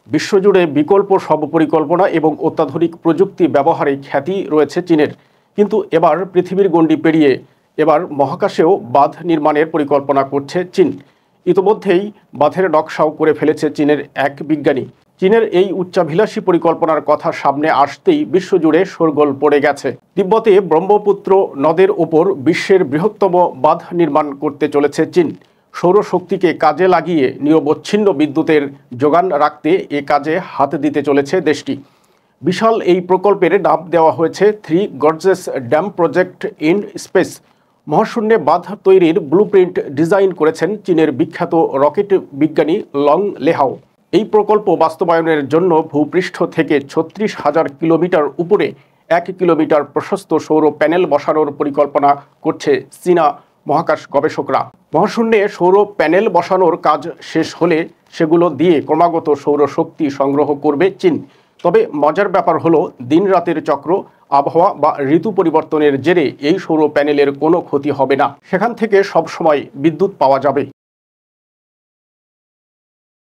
বিশ্বজুড়ে বিকল্প সব পরিকল্পনা এবং অত্যাধুনিক প্রযুক্তি ব্যবহারে খ্যাতি রয়েছে চীনের। কিন্তু এবার পৃথিবীর গণ্ডি পেরিয়ে এবার মহাকাশেও বাঁধ নির্মাণের পরিকল্পনা করছে চীন। ইতোমধ্যেই বাঁধের নকশাও করে ফেলেছে চীনের এক বিজ্ঞানী। চীনের এই উচ্চাভিলাষী পরিকল্পনার কথা সামনে আসতেই বিশ্বজুড়ে শোরগোল পড়ে গেছে। তিব্বতে ব্রহ্মপুত্র নদের ওপর বিশ্বের বৃহত্তম বাঁধ নির্মাণ করতে চলেছে চীন। সৌরশক্তিকে কাজে লাগিয়ে নিরবচ্ছিন্ন বিদ্যুতের যোগান রাখতে এ কাজে হাত দিতে চলেছে দেশটি। বিশাল এই প্রকল্পের নাম দেওয়া হয়েছে 3 gorges dam project in space. মহাশূন্যে বাঁধ তৈরির ব্লুপ্রিন্ট ডিজাইন করেছেন চীনের বিখ্যাত রকেট বিজ্ঞানী লং লেহাও। এই প্রকল্প বাস্তবায়নের জন্য ভূপৃষ্ঠ থেকে 36,000 কিলোমিটার উপরে 1 কিলোমিটার প্রশস্ত সৌর প্যানেল বসানোর পরিকল্পনা করছে চীনা মহাকাশ গবেষকরা। মহাশূন্যে সৌর প্যানেল বসানোর কাজ শেষ হলে সেগুলো দিয়ে ক্রমাগত সৌরশক্তি সংগ্রহ করবে চীন। তবে মজার ব্যাপার হলো, দিন রাতের চক্র, আবহাওয়া বা ঋতু পরিবর্তনের জেরে এই সৌর প্যানেলের কোনো ক্ষতি হবে না। সেখান থেকে সবসময় বিদ্যুৎ পাওয়া যাবে।